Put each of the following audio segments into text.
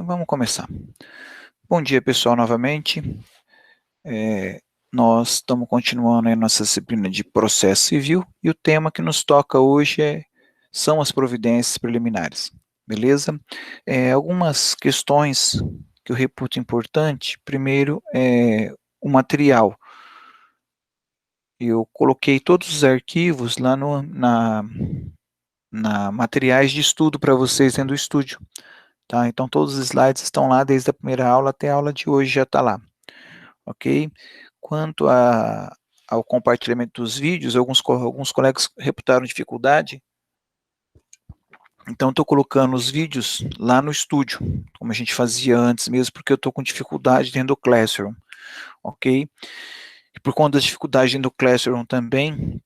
Então vamos começar. Bom dia, pessoal, novamente. Nós estamos continuando a nossa disciplina de processo civil e o tema que nos toca hoje são as providências preliminares, beleza? Algumas questões que eu reputo importante. Primeiro, o material. Eu coloquei todos os arquivos lá na materiais de estudo para vocês dentro do estúdio. Tá? Então, todos os slides estão lá desde a primeira aula até a aula de hoje já está lá, ok? Quanto ao compartilhamento dos vídeos, alguns colegas reputaram dificuldade, então estou colocando os vídeos lá no estúdio, como a gente fazia antes mesmo, porque eu estou com dificuldade dentro do Classroom, ok? E por conta da dificuldade dentro do Classroom também,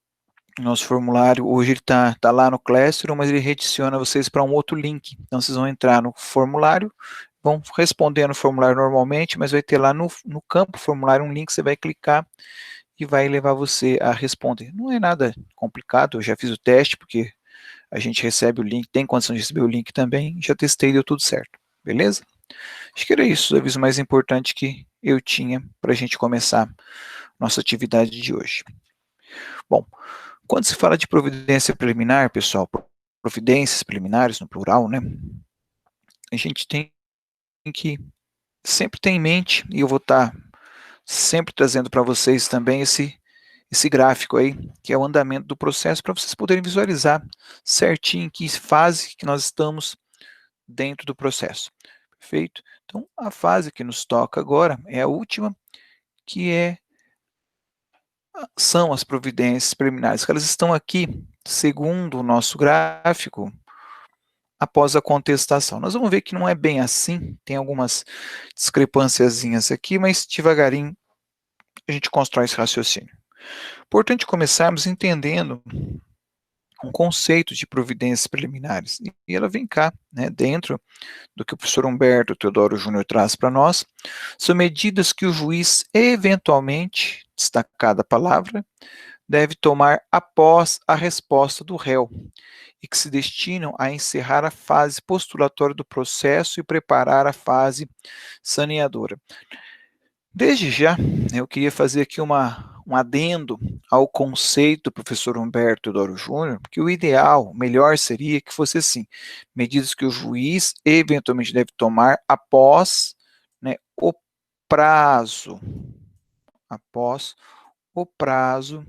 nosso formulário, hoje ele está lá no Classroom, mas ele redireciona vocês para um outro link. Então, vocês vão entrar no formulário, vão responder no formulário normalmente, mas vai ter lá no campo formulário um link, você vai clicar e vai levar você a responder. Não é nada complicado, eu já fiz o teste, porque a gente recebe o link, tem condição de receber o link também, já testei, deu tudo certo, beleza? Acho que era isso, o aviso mais importante que eu tinha para a gente começar nossa atividade de hoje. Bom, quando se fala de providência preliminar, pessoal, providências preliminares no plural, né? A gente tem que sempre ter em mente, e eu vou estar sempre trazendo para vocês também esse gráfico aí, que é o andamento do processo, para vocês poderem visualizar certinho em que fase que nós estamos dentro do processo. Perfeito? Então, a fase que nos toca agora é a última, que são as providências preliminares, que elas estão aqui, segundo o nosso gráfico, após a contestação. Nós vamos ver que não é bem assim, tem algumas discrepânciazinhas aqui, mas devagarinho a gente constrói esse raciocínio. Importante começarmos entendendo um conceito de providências preliminares, e ela vem cá, né, dentro do que o professor Humberto Teodoro Júnior traz para nós, são medidas que o juiz eventualmente, destacada a palavra, deve tomar após a resposta do réu, e que se destinam a encerrar a fase postulatória do processo e preparar a fase saneadora. Desde já, eu queria fazer aqui um adendo ao conceito do professor Humberto Teodoro Júnior, que o ideal, o melhor seria que fosse assim, medidas que o juiz eventualmente deve tomar após, né, prazo, após o prazo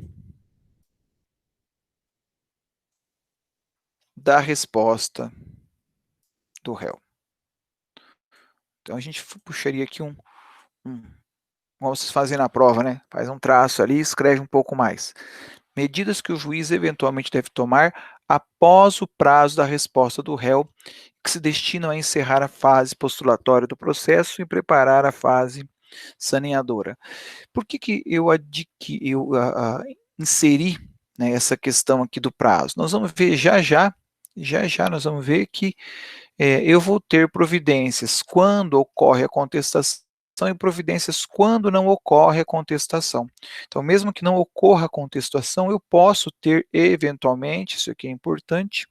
da resposta do réu. Então a gente puxaria aqui como vocês fazem na prova, né? Faz um traço ali, escreve um pouco mais. Medidas que o juiz eventualmente deve tomar após o prazo da resposta do réu, que se destinam a encerrar a fase postulatória do processo e preparar a fase saneadora. Por que eu inseri, né, essa questão aqui do prazo? Nós vamos ver já nós vamos ver que eu vou ter providências quando ocorre a contestação e providências quando não ocorre a contestação. Então, mesmo que não ocorra a contestação, eu posso ter, eventualmente, isso aqui é importante,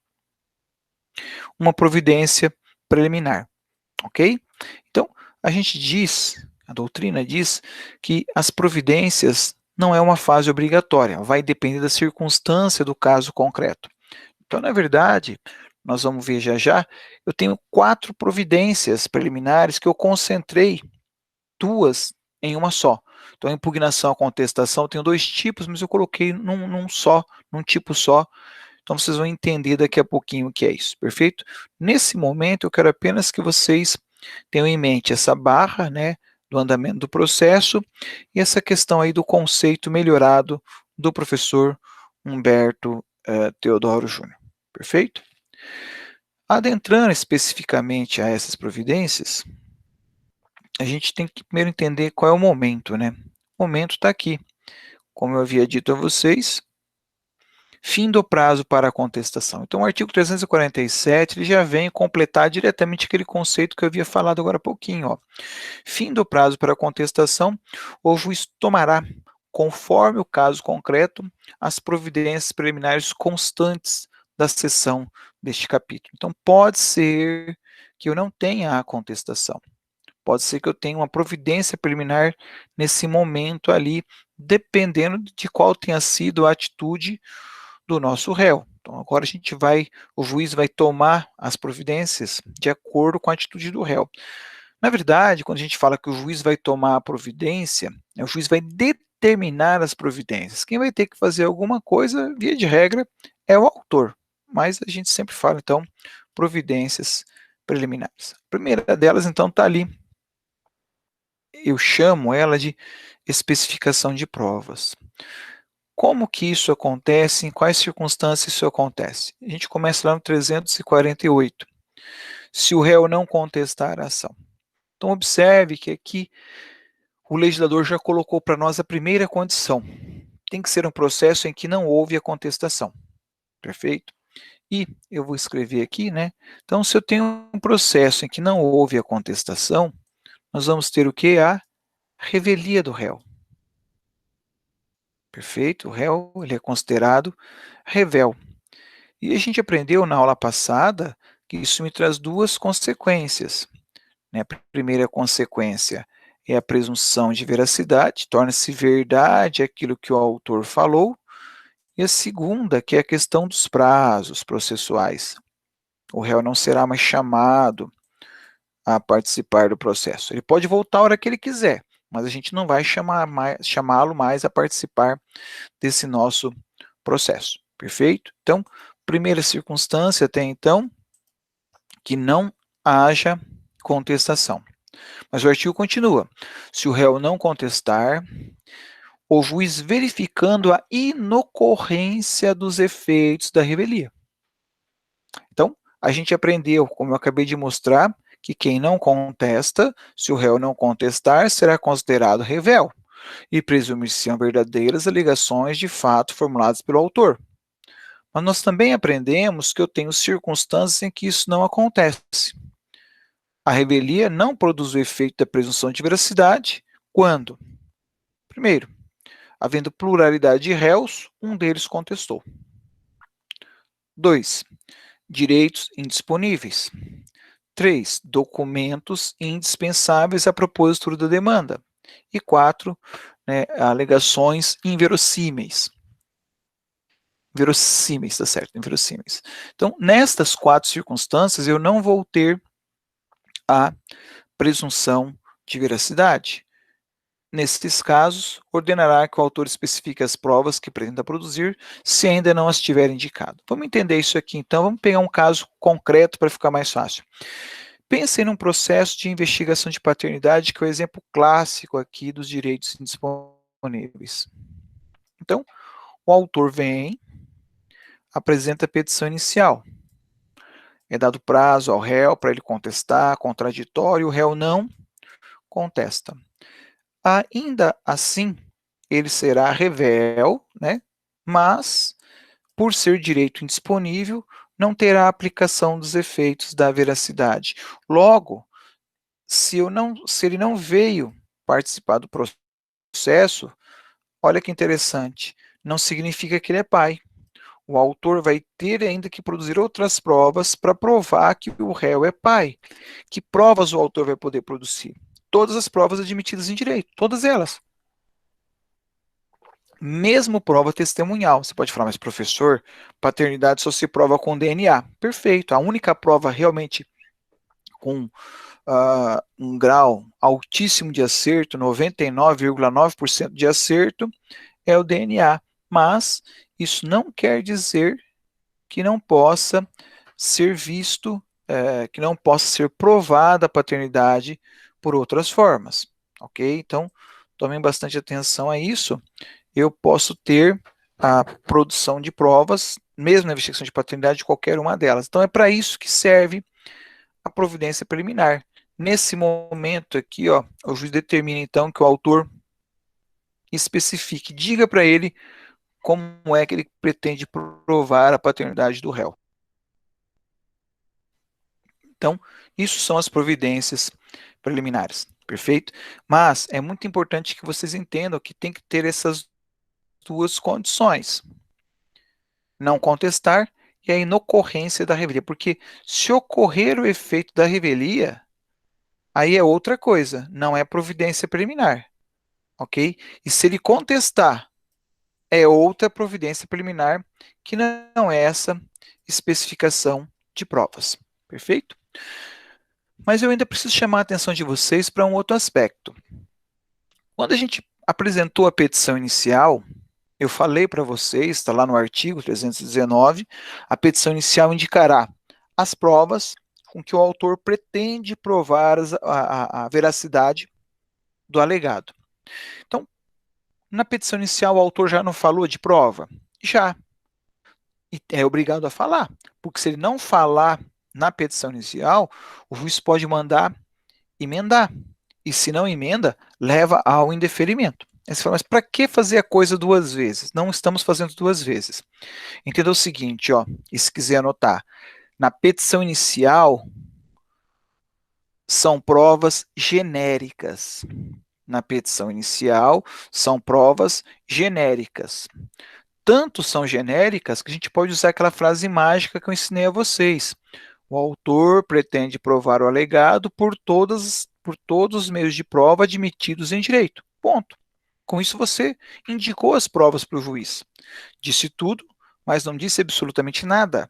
uma providência preliminar, ok? Então, a gente diz, a doutrina diz, que as providências não é uma fase obrigatória, vai depender da circunstância do caso concreto. Então, na verdade, nós vamos ver já, eu tenho 4 providências preliminares que eu concentrei 2 em uma só. Então, a impugnação, a contestação, eu tenho 2 tipos, mas eu coloquei num tipo só. Então, vocês vão entender daqui a pouquinho o que é isso, perfeito? Nesse momento, eu quero apenas que vocês tenham em mente essa barra, né, do andamento do processo e essa questão aí do conceito melhorado do professor Humberto Teodoro Júnior, perfeito? Adentrando especificamente a essas providências, a gente tem que primeiro entender qual é o momento, né? O momento está aqui. Como eu havia dito a vocês, fim do prazo para a contestação. Então, o artigo 347 ele já vem completar diretamente aquele conceito que eu havia falado agora há pouquinho. Ó. Fim do prazo para a contestação, o juiz tomará, conforme o caso concreto, as providências preliminares constantes da seção deste capítulo. Então, pode ser que eu não tenha a contestação. Pode ser que eu tenha uma providência preliminar nesse momento ali, dependendo de qual tenha sido a atitude do nosso réu. Então, agora o juiz vai tomar as providências de acordo com a atitude do réu. Na verdade, quando a gente fala que o juiz vai tomar a providência, o juiz vai determinar as providências. Quem vai ter que fazer alguma coisa, via de regra, é o autor. Mas a gente sempre fala, então, providências preliminares. A primeira delas, então, está ali. Eu chamo ela de especificação de provas. Como que isso acontece? Em quais circunstâncias isso acontece? A gente começa lá no 348. Se o réu não contestar a ação. Então, observe que aqui o legislador já colocou para nós a primeira condição. Tem que ser um processo em que não houve a contestação. Perfeito? E eu vou escrever aqui, né? Então, se eu tenho um processo em que não houve a contestação, nós vamos ter o que? A revelia do réu. Perfeito? O réu ele é considerado revel. E a gente aprendeu na aula passada que isso me traz duas consequências. Né? A primeira consequência é a presunção de veracidade, torna-se verdade aquilo que o autor falou. E a segunda, que é a questão dos prazos processuais. O réu não será mais chamado a participar do processo. Ele pode voltar a hora que ele quiser, mas a gente não vai chamá-lo mais a participar desse nosso processo. Perfeito? Então, primeira circunstância até então, que não haja contestação. Mas o artigo continua. Se o réu não contestar, o juiz verificando a inocorrência dos efeitos da revelia. Então, a gente aprendeu, como eu acabei de mostrar, que quem não contesta, se o réu não contestar, será considerado revel e presume-se verdadeiras alegações de fato formuladas pelo autor. Mas nós também aprendemos que eu tenho circunstâncias em que isso não acontece. A revelia não produz o efeito da presunção de veracidade quando, primeiro, havendo pluralidade de réus, um deles contestou. 2. Direitos indisponíveis. 3. Documentos indispensáveis à propositura da demanda. E 4. Alegações inverossímeis. Verossímeis, tá certo, inverossímeis. Então, nestas 4 circunstâncias, eu não vou ter a presunção de veracidade. Nesses casos, ordenará que o autor especifique as provas que pretenda produzir, se ainda não as tiver indicado. Vamos entender isso aqui, então. Vamos pegar um caso concreto para ficar mais fácil. Pense num processo de investigação de paternidade, que é o exemplo clássico aqui dos direitos indisponíveis. Então, o autor vem, apresenta a petição inicial. É dado prazo ao réu para ele contestar, contraditório, o réu não contesta. Ainda assim, ele será revel, né? Mas, por ser direito indisponível, não terá aplicação dos efeitos da veracidade. Logo, se ele não veio participar do processo, olha que interessante, não significa que ele é pai. O autor vai ter ainda que produzir outras provas para provar que o réu é pai. Que provas o autor vai poder produzir? Todas as provas admitidas em direito, todas elas. Mesmo prova testemunhal. Você pode falar, mas professor, paternidade só se prova com DNA. Perfeito. A única prova realmente com um grau altíssimo de acerto, 99,9% de acerto, é o DNA. Mas isso não quer dizer que não possa ser visto, que não possa ser provada a paternidade por outras formas. Ok? Então, tomem bastante atenção a isso. Eu posso ter a produção de provas, mesmo na investigação de paternidade, de qualquer uma delas. Então, é para isso que serve a providência preliminar. Nesse momento aqui, ó, o juiz determina, então, que o autor especifique, diga para ele como é que ele pretende provar a paternidade do réu. Então, isso são as providências preliminares, perfeito? Mas é muito importante que vocês entendam que tem que ter essas duas condições. Não contestar e a inocorrência da revelia, porque se ocorrer o efeito da revelia, aí é outra coisa, não é providência preliminar, ok? E se ele contestar, é outra providência preliminar, que não é essa especificação de provas, perfeito? Mas eu ainda preciso chamar a atenção de vocês para um outro aspecto. Quando a gente apresentou a petição inicial, eu falei para vocês, está lá no artigo 319, a petição inicial indicará as provas com que o autor pretende provar a veracidade do alegado. Então, na petição inicial, o autor já não falou de prova? Já. E é obrigado a falar, porque se ele não falar na petição inicial, o juiz pode mandar emendar. E se não emenda, leva ao indeferimento. Aí você fala, mas para que fazer a coisa duas vezes? Não estamos fazendo duas vezes. Entenda o seguinte, ó, e se quiser anotar, na petição inicial são provas genéricas. Na petição inicial são provas genéricas. Tanto são genéricas que a gente pode usar aquela frase mágica que eu ensinei a vocês. O autor pretende provar o alegado por todos os meios de prova admitidos em direito. Ponto. Com isso, você indicou as provas para o juiz. Disse tudo, mas não disse absolutamente nada.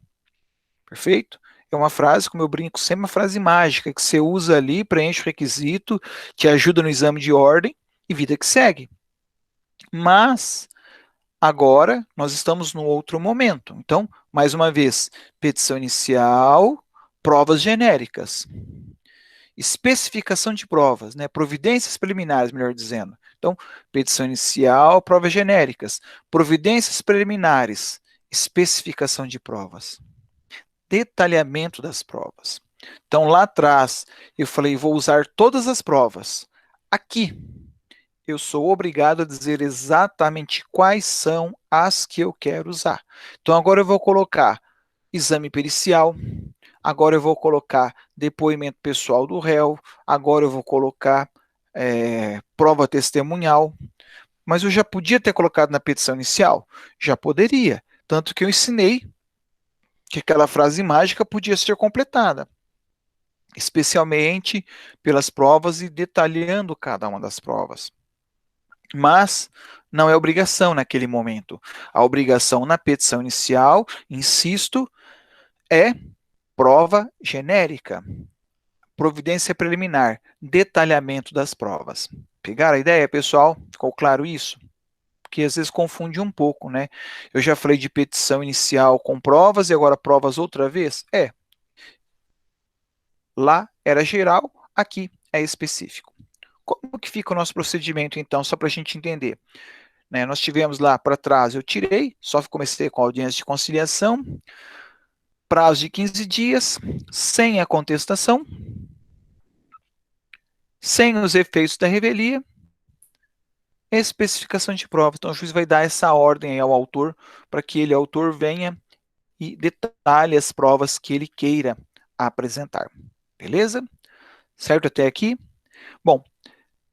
Perfeito? É uma frase, como eu brinco, sempre uma frase mágica, que você usa ali, preenche o requisito, te ajuda no exame de ordem e vida que segue. Mas, agora, nós estamos no outro momento. Então, mais uma vez, petição inicial, provas genéricas. Especificação de provas, né? Providências preliminares, melhor dizendo. Então, petição inicial, provas genéricas. Providências preliminares, especificação de provas. Detalhamento das provas. Então, lá atrás, eu falei, vou usar todas as provas. Aqui, eu sou obrigado a dizer exatamente quais são as que eu quero usar. Então, agora eu vou colocar exame pericial, agora eu vou colocar depoimento pessoal do réu, agora eu vou colocar prova testemunhal, mas eu já podia ter colocado na petição inicial? Já poderia, tanto que eu ensinei que aquela frase mágica podia ser completada, especialmente pelas provas e detalhando cada uma das provas. Mas não é obrigação naquele momento. A obrigação na petição inicial, insisto, é prova genérica, providência preliminar, detalhamento das provas. Pegaram a ideia, pessoal? Ficou claro isso? Porque às vezes confunde um pouco, né? Eu já falei de petição inicial com provas e agora provas outra vez? Lá era geral, aqui é específico. Como que fica o nosso procedimento, então, só para a gente entender? Né, nós tivemos lá para trás, eu tirei, só comecei com a audiência de conciliação, prazo de 15 dias, sem a contestação, sem os efeitos da revelia, especificação de prova. Então, o juiz vai dar essa ordem ao autor, para que ele, autor, venha e detalhe as provas que ele queira apresentar. Beleza? Certo até aqui? Bom,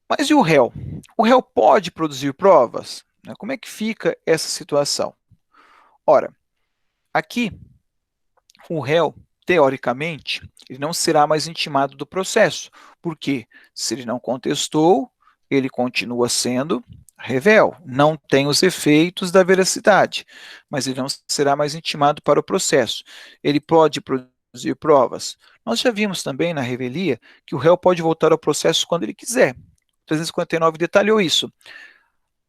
mas e o réu? O réu pode produzir provas? Como é que fica essa situação? Ora, aqui, o réu, teoricamente, ele não será mais intimado do processo, porque se ele não contestou, ele continua sendo réu, não tem os efeitos da veracidade, mas ele não será mais intimado para o processo. Ele pode produzir provas. Nós já vimos também na revelia que o réu pode voltar ao processo quando ele quiser. 359 detalhou isso.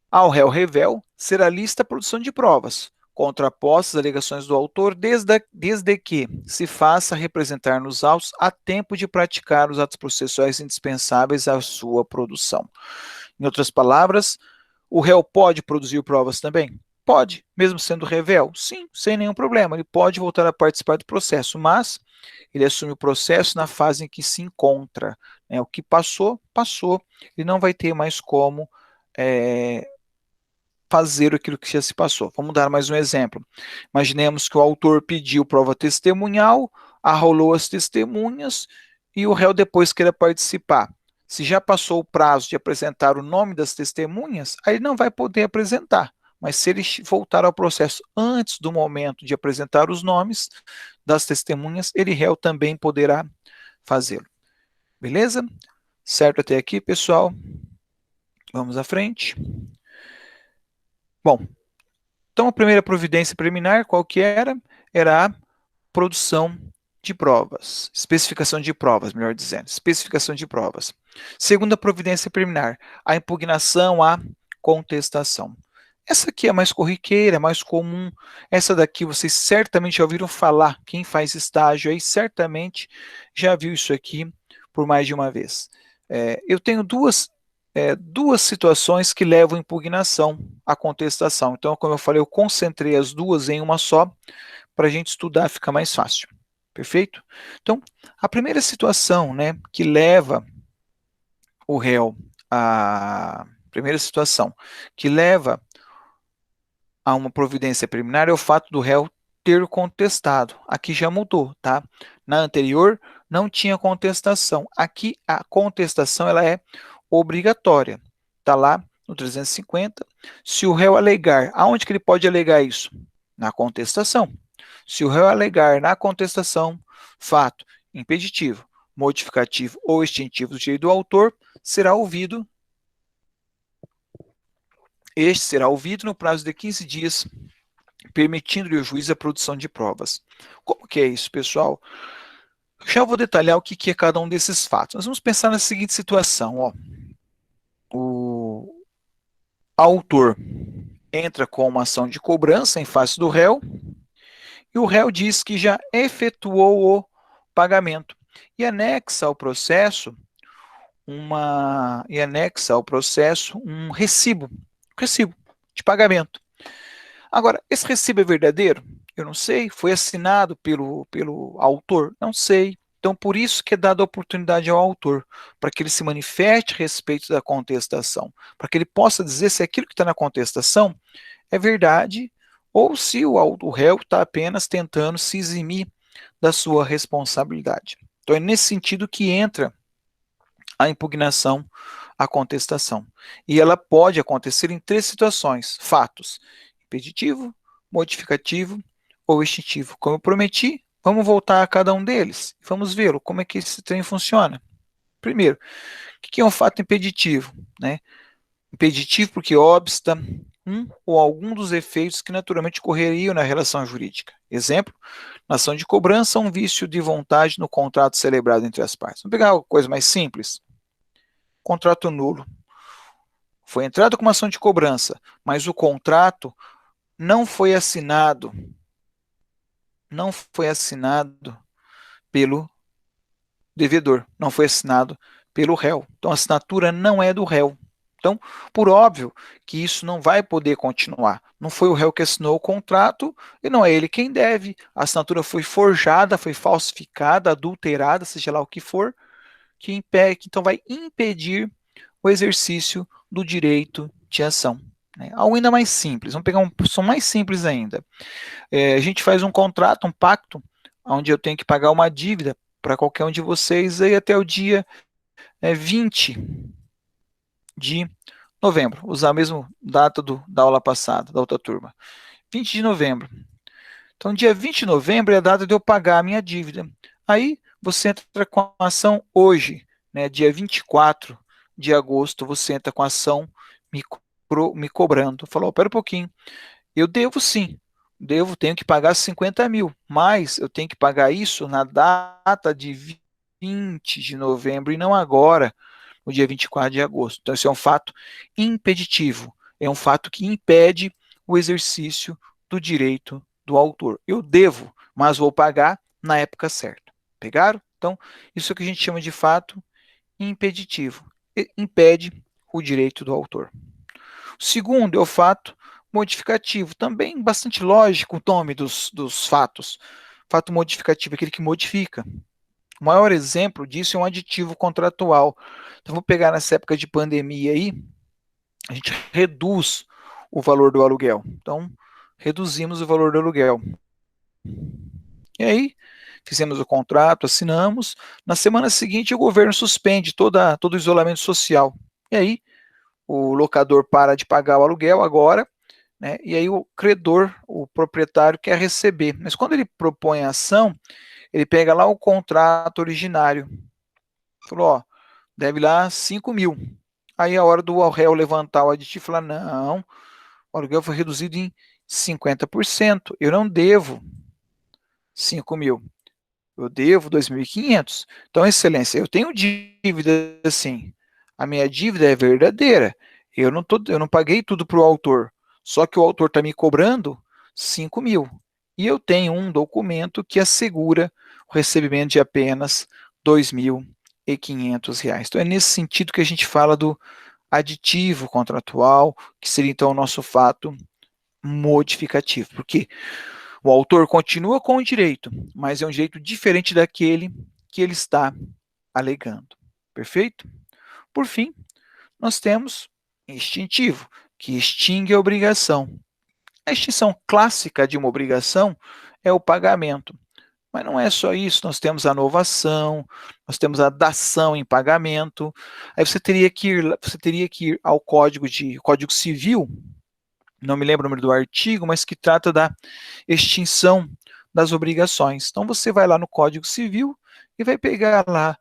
Ao réu revel será lista a produção de provas, contrapostas às alegações do autor, desde que se faça representar nos autos a tempo de praticar os atos processuais indispensáveis à sua produção. Em outras palavras, o réu pode produzir provas também? Pode, mesmo sendo revel? Sim, sem nenhum problema. Ele pode voltar a participar do processo, mas ele assume o processo na fase em que se encontra. Né? O que passou, passou. Ele não vai ter mais como fazer aquilo que já se passou. Vamos dar mais um exemplo. Imaginemos que o autor pediu prova testemunhal, arrolou as testemunhas e o réu depois queira participar. Se já passou o prazo de apresentar o nome das testemunhas, aí ele não vai poder apresentar. mas se ele voltar ao processo antes do momento de apresentar os nomes das testemunhas, ele réu também poderá fazê-lo. Beleza? Certo até aqui, pessoal? Vamos à frente. Bom, então a primeira providência preliminar, qual que era? Era a produção de provas, especificação de provas, melhor dizendo, especificação de provas. Segunda providência preliminar, a impugnação, a contestação. Essa aqui é mais corriqueira, mais comum. Essa daqui vocês certamente já ouviram falar. Quem faz estágio aí certamente já viu isso aqui por mais de uma vez. Eu tenho duas situações que levam à impugnação, à contestação. Então, como eu falei, eu concentrei as duas em uma só, para a gente estudar fica mais fácil. Perfeito? Então, a primeira situação, né, que leva o réu a primeira situação que leva a uma providência preliminar é o fato do réu ter contestado. Aqui já mudou, tá? Na anterior não tinha contestação. Aqui a contestação ela é obrigatória. Tá lá no 350. Se o réu alegar, aonde que ele pode alegar isso? Na contestação. Se o réu alegar na contestação fato impeditivo, modificativo ou extintivo do direito do autor, será ouvido. Este será ouvido no prazo de 15 dias, permitindo-lhe o juiz a produção de provas. Como que é isso, pessoal? Já vou detalhar o que é cada um desses fatos. Nós vamos pensar na seguinte situação. Ó. O autor entra com uma ação de cobrança em face do réu e o réu diz que já efetuou o pagamento e anexa ao processo um recibo de pagamento. Agora, esse recibo é verdadeiro? Eu não sei. Foi assinado pelo autor? Não sei. Então, por isso que é dada a oportunidade ao autor, para que ele se manifeste a respeito da contestação, para que ele possa dizer se aquilo que está na contestação é verdade ou se o réu está apenas tentando se eximir da sua responsabilidade. Então, é nesse sentido que entra a impugnação, a contestação. E ela pode acontecer em 3 situações: fatos impeditivo, modificativo ou extintivo. Como eu prometi, vamos voltar a cada um deles. Vamos ver como é que esse trem funciona. Primeiro, o que é um fato impeditivo? Né? Impeditivo porque obsta um ou algum dos efeitos que naturalmente ocorreriam na relação jurídica. Exemplo, na ação de cobrança, um vício de vontade no contrato celebrado entre as partes. Vamos pegar uma coisa mais simples. Contrato nulo. Foi entrado com uma ação de cobrança, mas o contrato não foi assinado pelo devedor, não foi assinado pelo réu. Então, a assinatura não é do réu. Então, por óbvio que isso não vai poder continuar. Não foi o réu que assinou o contrato e não é ele quem deve. A assinatura foi forjada, foi falsificada, adulterada, seja lá o que for, que impede, então vai impedir o exercício do direito de ação. Algo ainda mais simples, vamos pegar uma posição mais simples ainda. A gente faz um contrato, um pacto, onde eu tenho que pagar uma dívida para qualquer um de vocês aí até o dia 20 de novembro, usar a mesma data da aula passada, da outra turma. 20 de novembro. Então, dia 20 de novembro é a data de eu pagar a minha dívida. Aí, você entra com a ação hoje, né, dia 24 de agosto, você entra com a ação me cobrando. Falou, pera um pouquinho, eu devo sim, tenho que pagar 50 mil, mas eu tenho que pagar isso na data de 20 de novembro e não agora, no dia 24 de agosto. Então, isso é um fato impeditivo, é um fato que impede o exercício do direito do autor. Eu devo, mas vou pagar na época certa. Pegaram? Então, isso é o que a gente chama de fato impeditivo. Impede o direito do autor. O segundo é o fato modificativo. Também bastante lógico o nome dos fatos. Fato modificativo é aquele que modifica. O maior exemplo disso é um aditivo contratual. Então, vou pegar nessa época de pandemia aí, a gente reduz o valor do aluguel. Então, reduzimos o valor do aluguel. E aí, fizemos o contrato, assinamos. Na semana seguinte, o governo suspende todo o isolamento social. E aí, o locador para de pagar o aluguel agora, né? E aí o credor, o proprietário, quer receber. Mas quando ele propõe a ação, ele pega lá o contrato originário. Falou, ó, deve lá 5 mil. Aí a hora do réu levantar o aditivo e falar, não, o aluguel foi reduzido em 50%, eu não devo 5 mil, eu devo 2.500. Então, excelência, eu tenho dívida sim, a minha dívida é verdadeira, eu não paguei tudo para o autor, só que o autor está me cobrando 5 mil, e eu tenho um documento que assegura o recebimento de apenas R$ 2.500. Então, é nesse sentido que a gente fala do aditivo contratual, que seria então o nosso fato modificativo, porque o autor continua com o direito, mas é um direito diferente daquele que ele está alegando. Perfeito? Por fim, nós temos extintivo, que extingue a obrigação. A extinção clássica de uma obrigação é o pagamento. Mas não é só isso, nós temos a novação, nós temos a dação em pagamento. Aí você teria que ir ao Código Civil, não me lembro o número do artigo, mas que trata da extinção das obrigações. Então você vai lá no Código Civil e vai pegar lá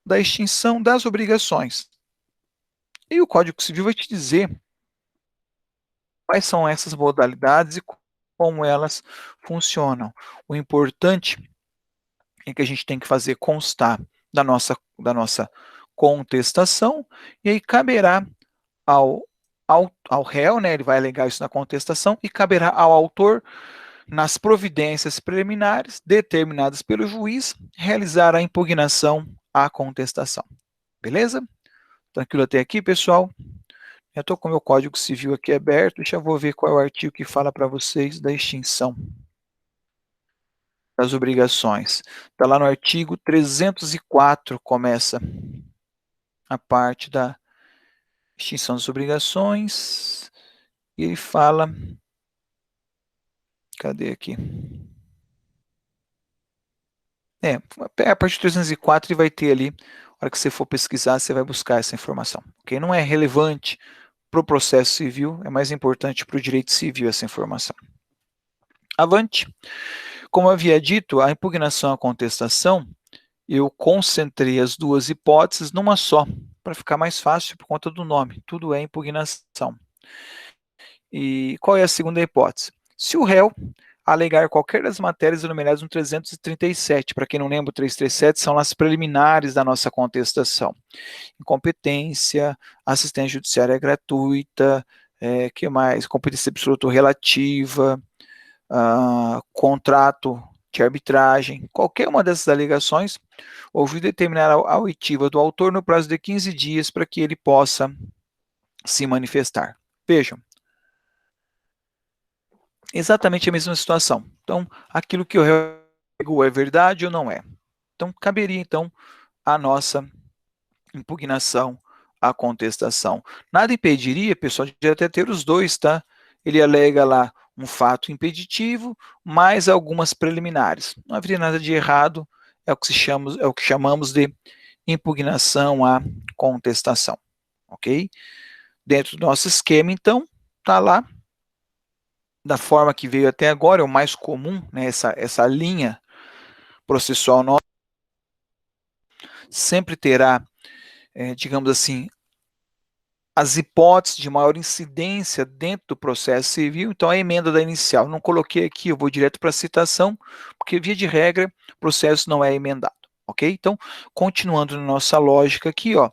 da extinção das obrigações. E o Código Civil vai te dizer quais são essas modalidades e como elas funcionam. O importante é que a gente tem que fazer constar da nossa contestação, e aí caberá ao réu, né, ele vai alegar isso na contestação, e caberá ao autor, nas providências preliminares determinadas pelo juiz, realizar a impugnação à contestação. Beleza? Tranquilo até aqui, pessoal? Eu estou com o meu Código Civil aqui aberto, já vou ver qual é o artigo que fala para vocês da extinção das obrigações. Está lá no artigo 304, começa a parte da extinção das obrigações, e ele fala, cadê aqui? A partir do 304 ele vai ter ali, a hora que você for pesquisar, você vai buscar essa informação. Okay? Não é relevante para o processo civil, é mais importante para o direito civil essa informação. Avante. Como eu havia dito, a impugnação à contestação, eu concentrei as duas hipóteses numa só, para ficar mais fácil por conta do nome. Tudo é impugnação. E qual é a segunda hipótese? Se o réu alegar qualquer das matérias enumeradas no 337, para quem não lembra, o 337 são as preliminares da nossa contestação. Incompetência, assistência judiciária gratuita, que mais? Competência absoluta ou relativa, contrato de arbitragem, qualquer uma dessas alegações, o juiz determinar a oitiva do autor no prazo de 15 dias para que ele possa se manifestar. Vejam, exatamente a mesma situação. Então, aquilo que eu rego é verdade ou não é? Então, caberia, então, a nossa impugnação à contestação. Nada impediria, pessoal, de até ter os dois, tá? Ele alega lá um fato impeditivo, mais algumas preliminares. Não haveria nada de errado, é o que chamamos de impugnação à contestação, ok? Dentro do nosso esquema, então, tá lá, da forma que veio até agora, é o mais comum, né, essa linha processual nossa, sempre terá, digamos assim, as hipóteses de maior incidência dentro do processo civil. Então, a emenda da inicial, não coloquei aqui, eu vou direto para a citação, porque, via de regra, o processo não é emendado, ok? Então, continuando na nossa lógica aqui, ó,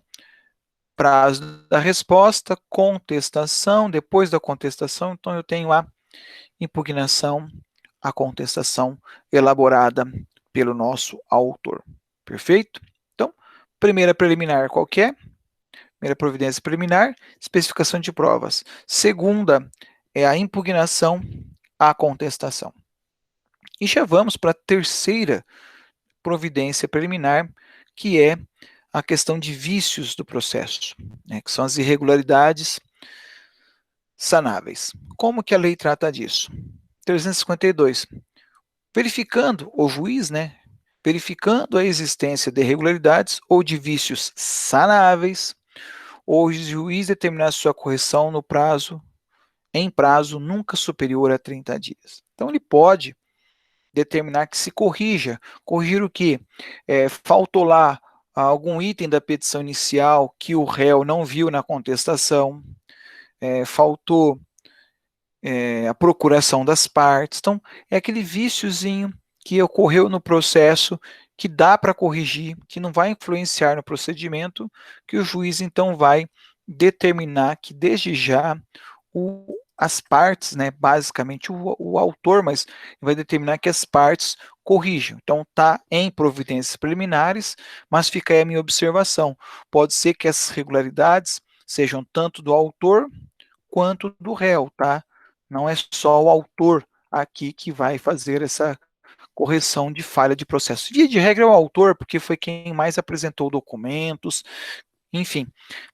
prazo da resposta, contestação, depois da contestação, então eu tenho a impugnação, a contestação elaborada pelo nosso autor. Perfeito? Então, primeira preliminar qualquer, primeira providência preliminar, especificação de provas. Segunda é a impugnação à contestação. E já vamos para a terceira providência preliminar, que é a questão de vícios do processo, né, que são as irregularidades sanáveis. Como que a lei trata disso? 352. Verificando o juiz, né, verificando a existência de irregularidades ou de vícios sanáveis, ou o juiz determinar sua correção no prazo em prazo nunca superior a 30 dias. Então, ele pode determinar que se corrija. Corrigir o quê? Faltou lá algum item da petição inicial que o réu não viu na contestação, faltou a procuração das partes. Então, é aquele viciozinho que ocorreu no processo, que dá para corrigir, que não vai influenciar no procedimento, que o juiz, então, vai determinar que, desde já, as partes, né, basicamente o autor, mas vai determinar que as partes corrijam. Então, está em providências preliminares, mas fica aí a minha observação. Pode ser que essas irregularidades sejam tanto do autor quanto do réu, tá? Não é só o autor aqui que vai fazer essa correção de falha de processo. Via de regra é o autor, porque foi quem mais apresentou documentos, enfim,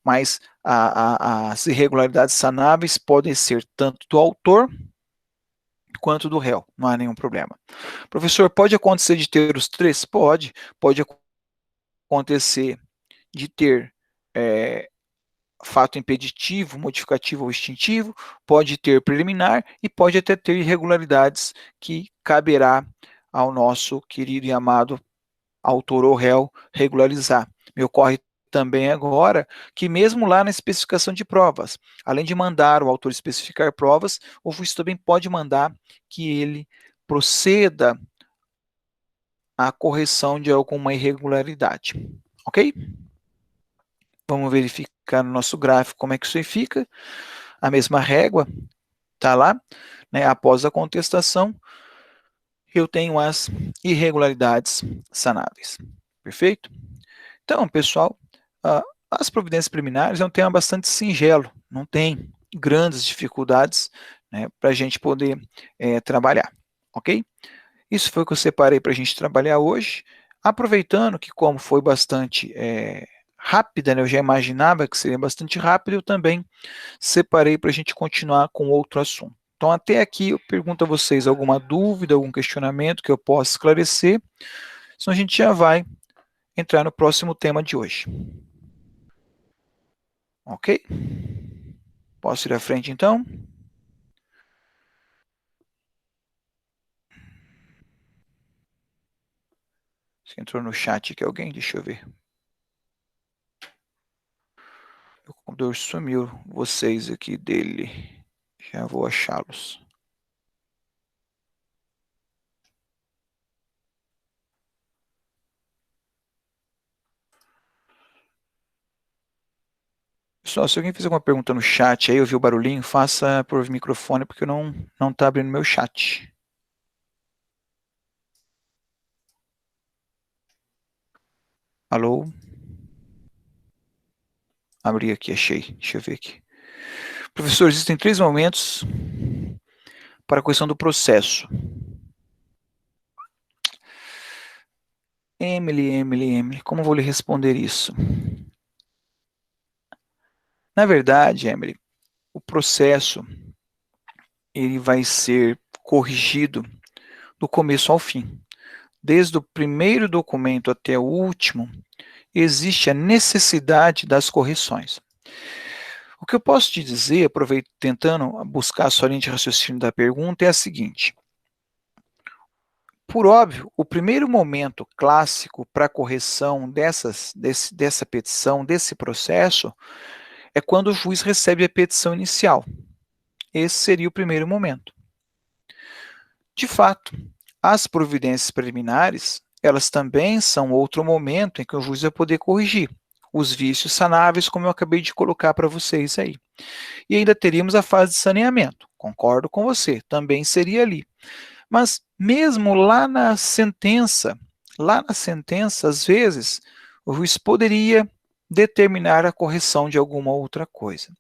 mas as irregularidades sanáveis podem ser tanto do autor quanto do réu, não há nenhum problema. Professor, pode acontecer de ter os três? Pode acontecer de ter fato impeditivo, modificativo ou extintivo, pode ter preliminar e pode até ter irregularidades que caberá ao nosso querido e amado autor ou réu regularizar. Me ocorre também agora que mesmo lá na especificação de provas, além de mandar o autor especificar provas, o juiz também pode mandar que ele proceda à correção de alguma irregularidade, ok? Vamos verificar no nosso gráfico como é que isso aí fica. A mesma régua está lá, né? Após a contestação, eu tenho as irregularidades sanáveis. Perfeito? Então, pessoal, as providências preliminares é um tema bastante singelo, não tem grandes dificuldades, né, para a gente poder trabalhar, ok? Isso foi o que eu separei para a gente trabalhar hoje, aproveitando que como foi bastante rápida, né, eu já imaginava que seria bastante rápido, eu também separei para a gente continuar com outro assunto. Então, até aqui, eu pergunto a vocês alguma dúvida, algum questionamento que eu possa esclarecer, senão a gente já vai entrar no próximo tema de hoje. Ok? Posso ir à frente, então? Você entrou no chat aqui alguém? Deixa eu ver. O computador sumiu vocês aqui dele. Já vou achá-los. Pessoal, se alguém fizer alguma pergunta no chat aí, eu vi o barulhinho, faça por microfone, porque não está abrindo meu chat. Alô? Abri aqui, achei. Deixa eu ver aqui. Professor, existem 3 momentos para a correção do processo. Emily, como vou lhe responder isso? Na verdade, Emily, o processo ele vai ser corrigido do começo ao fim. Desde o primeiro documento até o último, existe a necessidade das correções. O que eu posso te dizer, tentando buscar a sua linha de raciocínio da pergunta, é a seguinte. Por óbvio, o primeiro momento clássico para a correção dessa petição, desse processo, é quando o juiz recebe a petição inicial. Esse seria o primeiro momento. De fato, as providências preliminares, elas também são outro momento em que o juiz vai poder corrigir os vícios sanáveis, como eu acabei de colocar para vocês aí. E ainda teríamos a fase de saneamento. Concordo com você, também seria ali. Mas mesmo lá na sentença, às vezes, o juiz poderia determinar a correção de alguma outra coisa.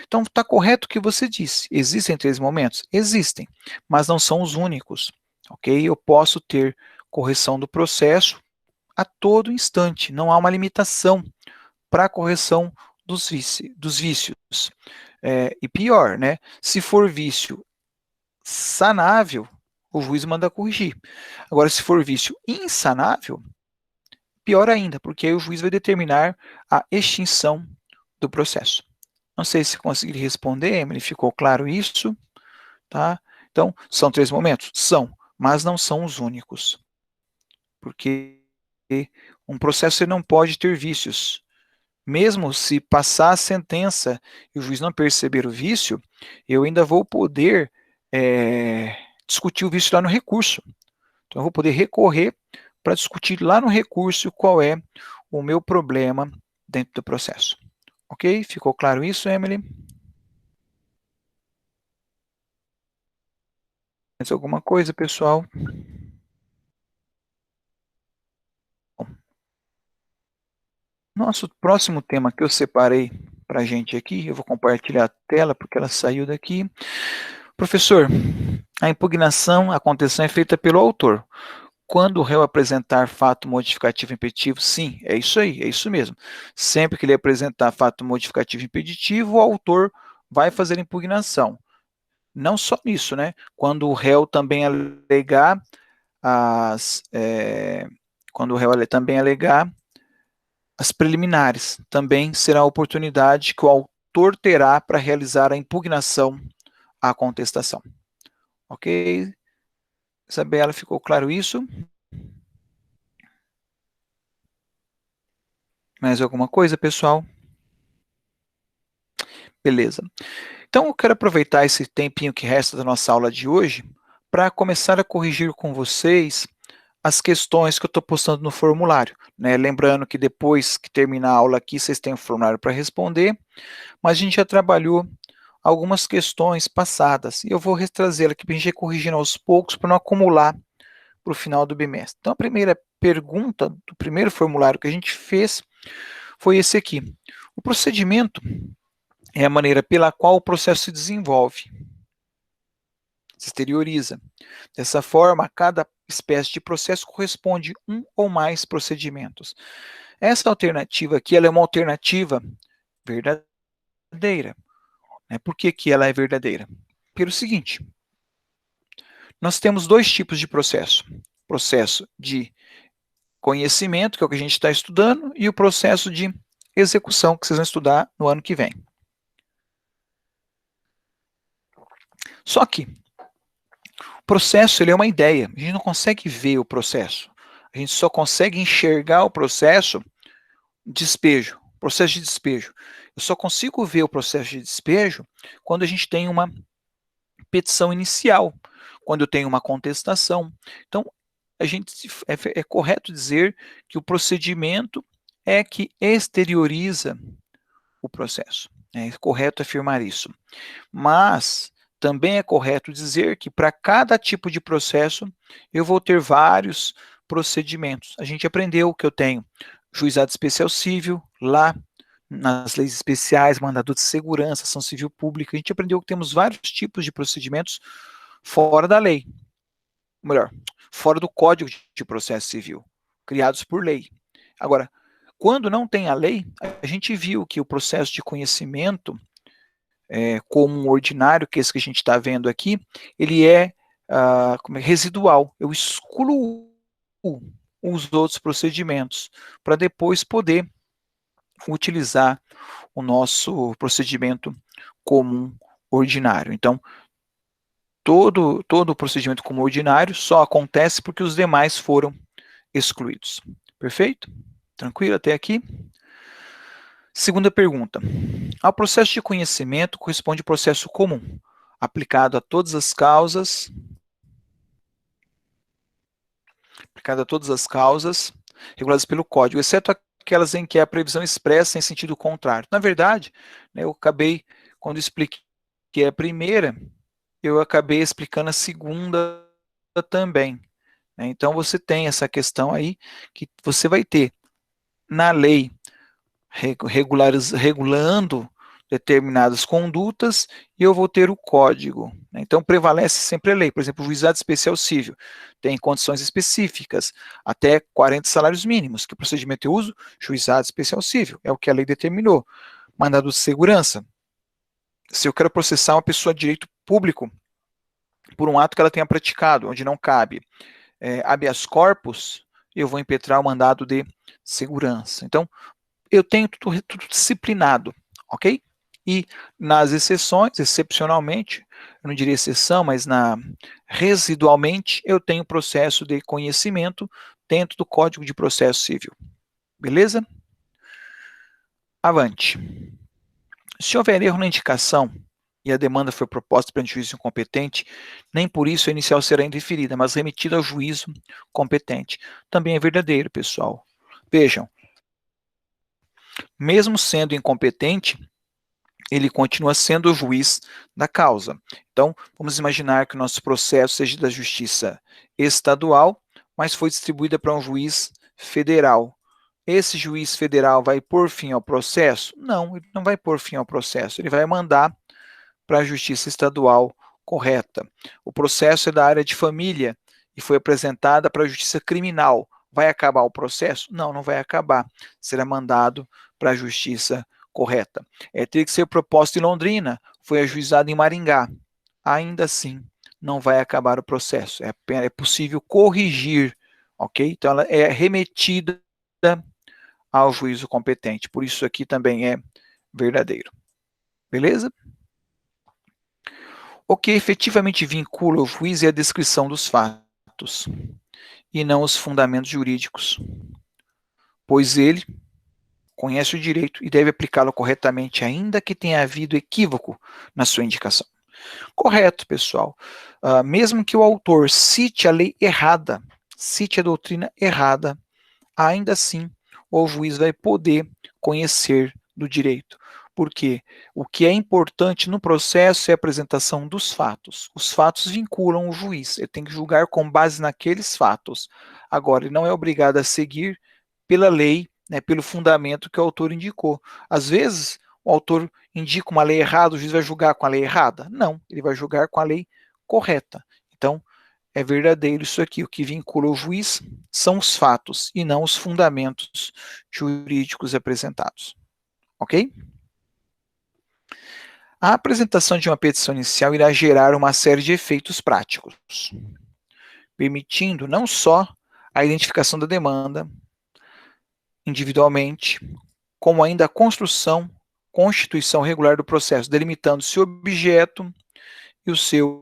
Então, está correto o que você disse. Existem 3 momentos? Existem, mas não são os únicos. Ok? Eu posso ter correção do processo a todo instante. Não há uma limitação para a correção dos vícios. E pior, né? Se for vício sanável, o juiz manda corrigir. Agora, se for vício insanável, pior ainda, porque aí o juiz vai determinar a extinção do processo. Não sei se consegui responder, Emily, ficou claro isso? Tá? Então, são 3 momentos? São, mas não são os únicos. Porque um processo ele não pode ter vícios. Mesmo se passar a sentença e o juiz não perceber o vício, eu ainda vou poder discutir o vício lá no recurso. Então, eu vou poder recorrer para discutir lá no recurso qual é o meu problema dentro do processo. Ok? Ficou claro isso, Emily? Mais alguma coisa, pessoal? Bom, nosso próximo tema que eu separei para a gente aqui, eu vou compartilhar a tela porque ela saiu daqui. Professor, a impugnação, a contestação é feita pelo autor. Quando o réu apresentar fato modificativo impeditivo, sim, é isso aí, é isso mesmo. Sempre que ele apresentar fato modificativo impeditivo, o autor vai fazer impugnação. Não só nisso, né? Quando o réu também alegar quando o réu também alegar as preliminares, também será a oportunidade que o autor terá para realizar a impugnação à contestação. Ok? Isabela, ficou claro isso? Mais alguma coisa, pessoal? Beleza. Então, eu quero aproveitar esse tempinho que resta da nossa aula de hoje para começar a corrigir com vocês as questões que eu estou postando no formulário, né? Lembrando que depois que terminar a aula aqui, vocês têm um formulário para responder, mas a gente já trabalhou algumas questões passadas, e eu vou retrazê-la aqui para a gente ir corrigindo aos poucos, para não acumular para o final do bimestre. Então, a primeira pergunta do primeiro formulário que a gente fez foi esse aqui. O procedimento é a maneira pela qual o processo se desenvolve, se exterioriza. Dessa forma, a cada espécie de processo corresponde um ou mais procedimentos. Essa alternativa aqui ela é uma alternativa verdadeira. Né? Por que, que ela é verdadeira? Pelo seguinte, nós temos dois tipos de processo. Processo de conhecimento, que é o que a gente está estudando, e o processo de execução, que vocês vão estudar no ano que vem. Só que o processo ele é uma ideia, a gente não consegue ver o processo. A gente só consegue enxergar o processo despejo, processo de despejo. Eu só consigo ver o processo de despejo quando a gente tem uma petição inicial, quando eu tenho uma contestação. Então, é correto dizer que o procedimento é que exterioriza o processo. É correto afirmar isso. Mas também é correto dizer que para cada tipo de processo eu vou ter vários procedimentos. A gente aprendeu que eu tenho juizado especial civil, lá nas leis especiais, mandado de segurança, ação civil pública, a gente aprendeu que temos vários tipos de procedimentos fora da lei, ou melhor, fora do Código de Processo Civil, criados por lei. Agora, quando não tem a lei, a gente viu que o processo de conhecimento comum ordinário, que é esse que a gente está vendo aqui, ele é residual. Eu excluo os outros procedimentos para depois poder utilizar o nosso procedimento comum ordinário. Então, todo o procedimento comum ordinário só acontece porque os demais foram excluídos. Perfeito? Tranquilo até aqui? Segunda pergunta. Ao processo de conhecimento corresponde o processo comum, aplicado a todas as causas reguladas pelo Código, exceto aquelas em que há previsão expressa em sentido contrário. Na verdade, né, eu acabei, quando expliquei a primeira, eu acabei explicando a segunda também. Né? Então, você tem essa questão aí, que você vai ter na lei regulando determinadas condutas e eu vou ter o código. Né? Então, prevalece sempre a lei. Por exemplo, o juizado especial civil tem condições específicas, até 40 salários mínimos. Que procedimento eu uso? Juizado especial civil, é o que a lei determinou. Mandado de segurança. Se eu quero processar uma pessoa de direito público por um ato que ela tenha praticado, onde não cabe habeas corpus, eu vou impetrar o mandado de segurança. Então, eu tenho tudo disciplinado, ok? E nas exceções, excepcionalmente, eu não diria exceção, mas residualmente, eu tenho processo de conhecimento dentro do Código de Processo Civil. Beleza? Avante. Se houver erro na indicação e a demanda foi proposta perante o juízo incompetente, nem por isso a inicial será indeferida, mas remetida ao juízo competente. Também é verdadeiro, pessoal. Vejam, mesmo sendo incompetente, ele continua sendo o juiz da causa. Então, vamos imaginar que o nosso processo seja da justiça estadual, mas foi distribuída para um juiz federal. Esse juiz federal vai pôr fim ao processo? Não, ele não vai pôr fim ao processo, ele vai mandar para a justiça estadual correta. O processo é da área de família e foi apresentada para a justiça criminal. Vai acabar o processo? Não, não vai acabar. Será mandado para a justiça correta. Teria que ser proposta em Londrina, foi ajuizado em Maringá. Ainda assim, não vai acabar o processo. É possível corrigir, ok? Então, ela é remetida ao juízo competente. Por isso aqui também é verdadeiro. Beleza? O que efetivamente vincula o juiz é a descrição dos fatos, e não os fundamentos jurídicos, pois ele conhece o direito e deve aplicá-lo corretamente, ainda que tenha havido equívoco na sua indicação. Correto, pessoal. Mesmo que o autor cite a lei errada, cite a doutrina errada, ainda assim o juiz vai poder conhecer do direito. Porque o que é importante no processo é a apresentação dos fatos. Os fatos vinculam o juiz, ele tem que julgar com base naqueles fatos. Agora, ele não é obrigado a seguir pela lei, né, pelo fundamento que o autor indicou. Às vezes, o autor indica uma lei errada, o juiz vai julgar com a lei errada? Não, ele vai julgar com a lei correta. Então, é verdadeiro isso aqui. O que vincula o juiz são os fatos e não os fundamentos jurídicos apresentados. Ok? A apresentação de uma petição inicial irá gerar uma série de efeitos práticos, permitindo não só a identificação da demanda individualmente, como ainda a constituição regular do processo, delimitando seu objeto e os seus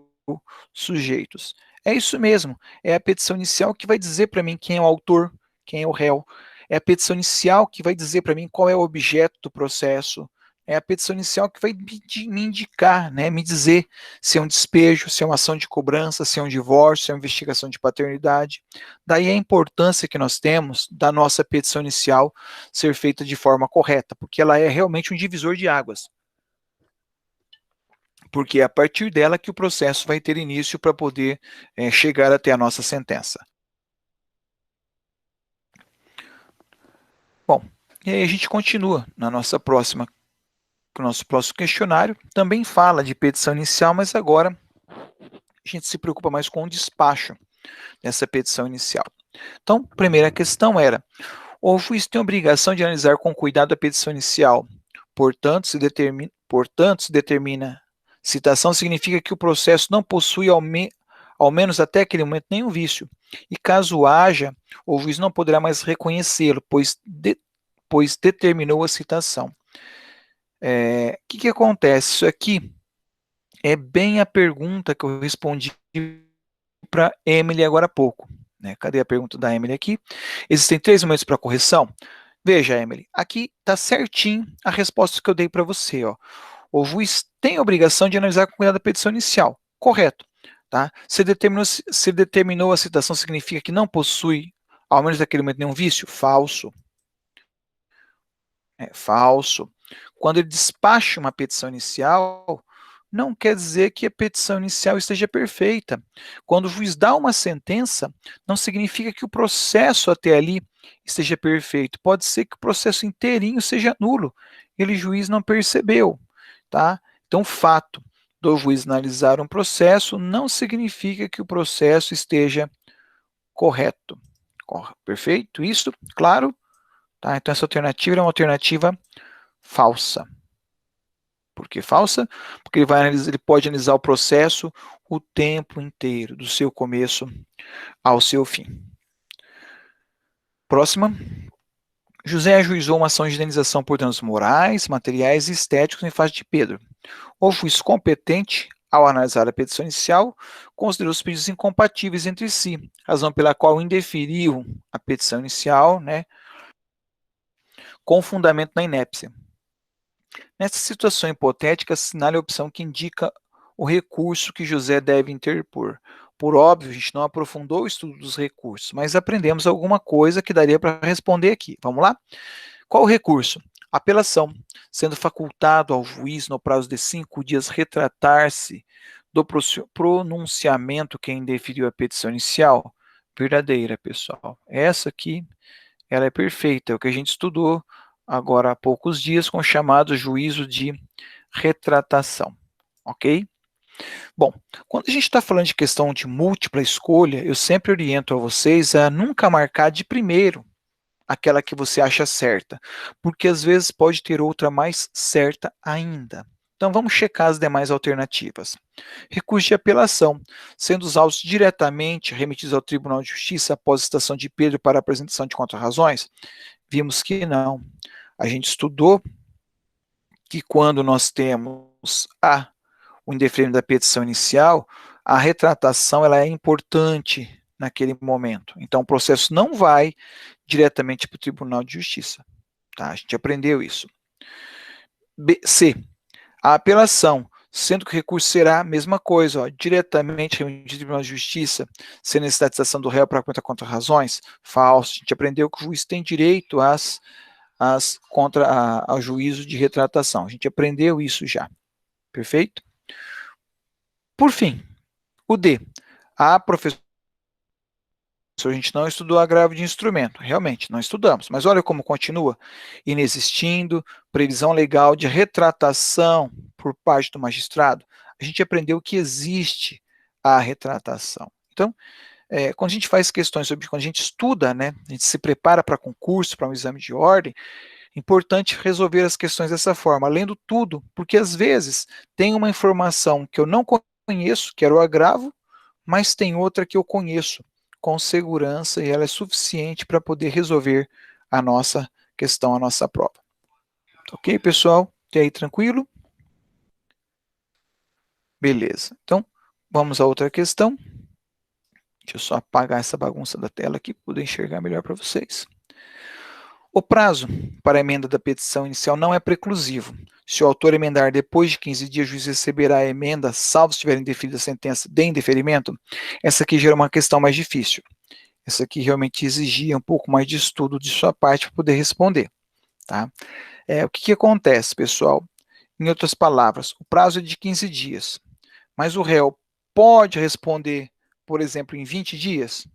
sujeitos. É isso mesmo, é a petição inicial que vai dizer para mim quem é o autor, quem é o réu. É a petição inicial que vai dizer para mim qual é o objeto do processo. É a petição inicial que vai me indicar, né, me dizer se é um despejo, se é uma ação de cobrança, se é um divórcio, se é uma investigação de paternidade. Daí a importância que nós temos da nossa petição inicial ser feita de forma correta, porque ela é realmente um divisor de águas. Porque é a partir dela que o processo vai ter início para poder chegar até a nossa sentença. Bom, e aí a gente continua no nosso próximo questionário. Também fala de petição inicial, mas agora a gente se preocupa mais com o despacho dessa petição inicial. Então, a primeira questão era: o juiz tem a obrigação de analisar com cuidado a petição inicial. Portanto, se determina citação, significa que o processo não possui, ao menos até aquele momento, nenhum vício. E caso haja, o juiz não poderá mais reconhecê-lo, pois determinou a citação. Que acontece? Isso aqui é bem a pergunta que eu respondi para Emily agora há pouco. Né? Cadê a pergunta da Emily aqui? Existem 3 momentos para correção? Veja, Emily, aqui está certinho a resposta que eu dei para você. Ó. O juiz tem a obrigação de analisar com cuidado a petição inicial. Correto. Tá? Se determinou a citação, significa que não possui, ao menos naquele momento, nenhum vício? Falso. É falso. Quando ele despacha uma petição inicial, não quer dizer que a petição inicial esteja perfeita. Quando o juiz dá uma sentença, não significa que o processo até ali esteja perfeito. Pode ser que o processo inteirinho seja nulo. Ele, juiz, não percebeu. Tá? Então, o fato do juiz analisar um processo não significa que o processo esteja correto. Perfeito? Isso? Claro? Tá? Então, essa alternativa é uma alternativa falsa. Por que falsa? Porque ele pode analisar o processo o tempo inteiro, do seu começo ao seu fim. Próxima. José ajuizou uma ação de indenização por danos morais, materiais e estéticos em face de Pedro. O juiz competente, ao analisar a petição inicial, considerou os pedidos incompatíveis entre si, razão pela qual indeferiu a petição inicial, né, com fundamento na inépcia. Nessa situação hipotética, assinale a opção que indica o recurso que José deve interpor. Por óbvio, a gente não aprofundou o estudo dos recursos, mas aprendemos alguma coisa que daria para responder aqui. Vamos lá? Qual o recurso? Apelação, sendo facultado ao juiz, no prazo de 5 dias, retratar-se do pronunciamento que indeferiu a petição inicial. Verdadeira, pessoal. Essa aqui, ela é perfeita, é o que a gente estudou agora há poucos dias com o chamado juízo de retratação, ok? Bom, quando a gente está falando de questão de múltipla escolha, eu sempre oriento a vocês a nunca marcar de primeiro aquela que você acha certa, porque às vezes pode ter outra mais certa ainda. Então vamos checar as demais alternativas. Recurso de apelação, sendo os autos diretamente remetidos ao Tribunal de Justiça após a citação de Pedro para apresentação de contrarrazões? Vimos que não. A gente estudou que quando nós temos o indeferimento da petição inicial, a retratação ela é importante naquele momento. Então, o processo não vai diretamente para o Tribunal de Justiça. Tá? A gente aprendeu isso. C. A apelação, sendo que o recurso será a mesma coisa, ó, diretamente remetido ao Tribunal de Justiça, sem necessidade de citação do réu para apresentar contra-razões? Falso. A gente aprendeu que o juiz tem direito ao juízo de retratação. A gente aprendeu isso já. Perfeito? Por fim, o D. Professor, a gente não estudou agravo de instrumento. Realmente, não estudamos. Mas olha como continua. Inexistindo previsão legal de retratação por parte do magistrado. A gente aprendeu que existe a retratação. Então, quando a gente faz questões sobre, quando a gente estuda, né, a gente se prepara para concurso, para um exame de ordem, é importante resolver as questões dessa forma, lendo tudo, porque às vezes tem uma informação que eu não conheço, que era o agravo, mas tem outra que eu conheço com segurança e ela é suficiente para poder resolver a nossa questão, a nossa prova. Ok, pessoal? E aí, tranquilo? Beleza. Então, vamos a outra questão. Deixa eu só apagar essa bagunça da tela aqui para poder enxergar melhor para vocês. O prazo para a emenda da petição inicial não é preclusivo. Se o autor emendar depois de 15 dias, o juiz receberá a emenda, salvo se tiver indeferida a sentença de indeferimento. Essa aqui gera uma questão mais difícil. Essa aqui realmente exigia um pouco mais de estudo de sua parte para poder responder. Tá? O que acontece, pessoal? Em outras palavras, o prazo é de 15 dias, mas o réu pode responder, por exemplo, em 20 dias?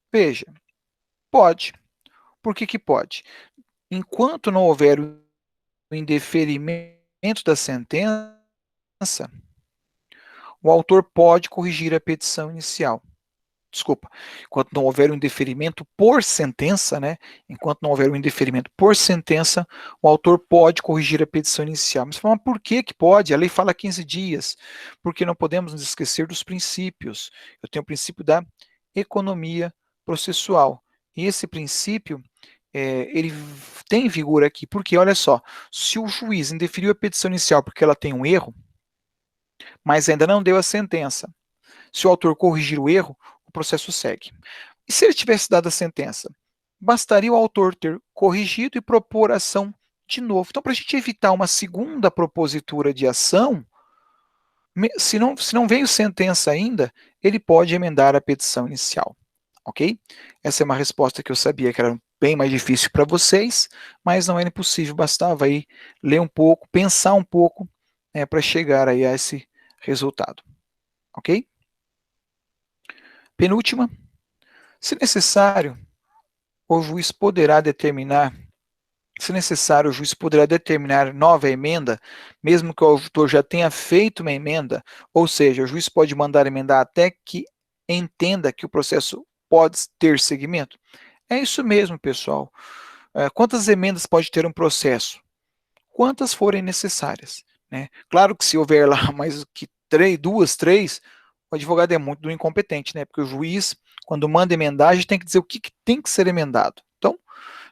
Veja, pode. Por que pode? Enquanto não houver o indeferimento da sentença, o autor pode corrigir a petição inicial. Desculpa, enquanto não houver um indeferimento por sentença, né? Enquanto não houver um indeferimento por sentença, o autor pode corrigir a petição inicial. Mas por que pode? A lei fala 15 dias, porque não podemos nos esquecer dos princípios. Eu tenho o princípio da economia processual. E esse princípio, ele tem vigor aqui, porque olha só, se o juiz indeferiu a petição inicial porque ela tem um erro, mas ainda não deu a sentença, se o autor corrigir o erro, o processo segue. E se ele tivesse dado a sentença? Bastaria o autor ter corrigido e propor ação de novo. Então, para a gente evitar uma segunda propositura de ação, se não veio sentença ainda, ele pode emendar a petição inicial. Ok? Essa é uma resposta que eu sabia que era bem mais difícil para vocês, mas não era impossível, bastava aí ler um pouco, pensar um pouco, para chegar aí a esse resultado. Ok? Penúltima, se necessário, o juiz poderá determinar, nova emenda, mesmo que o autor já tenha feito uma emenda, ou seja, o juiz pode mandar emendar até que entenda que o processo pode ter seguimento. É isso mesmo, pessoal. Quantas emendas pode ter um processo? Quantas forem necessárias, né? Claro que se houver lá mais que 2, 3, o advogado é muito do incompetente, né? Porque o juiz, quando manda emendar, a gente tem que dizer o que tem que ser emendado. Então,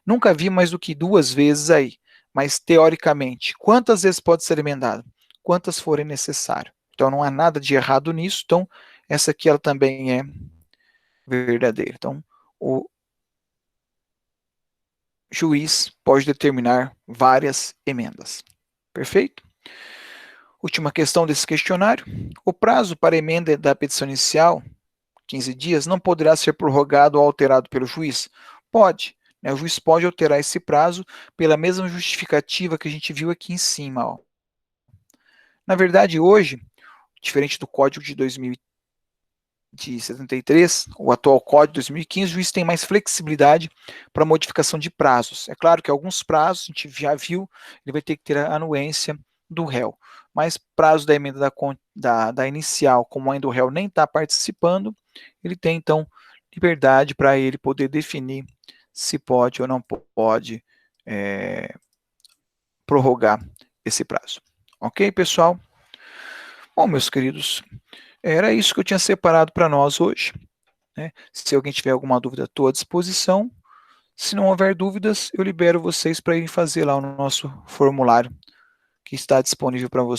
Nunca vi mais do que 2 vezes aí, mas teoricamente, quantas vezes pode ser emendado? Quantas forem necessário. Então não há nada de errado nisso, então essa aqui ela também é verdadeira. Então o juiz pode determinar várias emendas. Perfeito? Última questão desse questionário. O prazo para emenda da petição inicial, 15 dias, não poderá ser prorrogado ou alterado pelo juiz? Pode. Né? O juiz pode alterar esse prazo pela mesma justificativa que a gente viu aqui em cima. Ó. Na verdade, hoje, diferente do Código de 73, o atual Código de 2015, o juiz tem mais flexibilidade para modificação de prazos. É claro que alguns prazos, a gente já viu, ele vai ter que ter a anuência do réu. Mas prazo da emenda da inicial, como ainda o réu nem está participando, ele tem, então, liberdade para ele poder definir se pode ou não pode prorrogar esse prazo. Ok, pessoal? Bom, meus queridos, era isso que eu tinha separado para nós hoje. Né? Se alguém tiver alguma dúvida, estou à disposição. Se não houver dúvidas, eu libero vocês para irem fazer lá o nosso formulário que está disponível para vocês.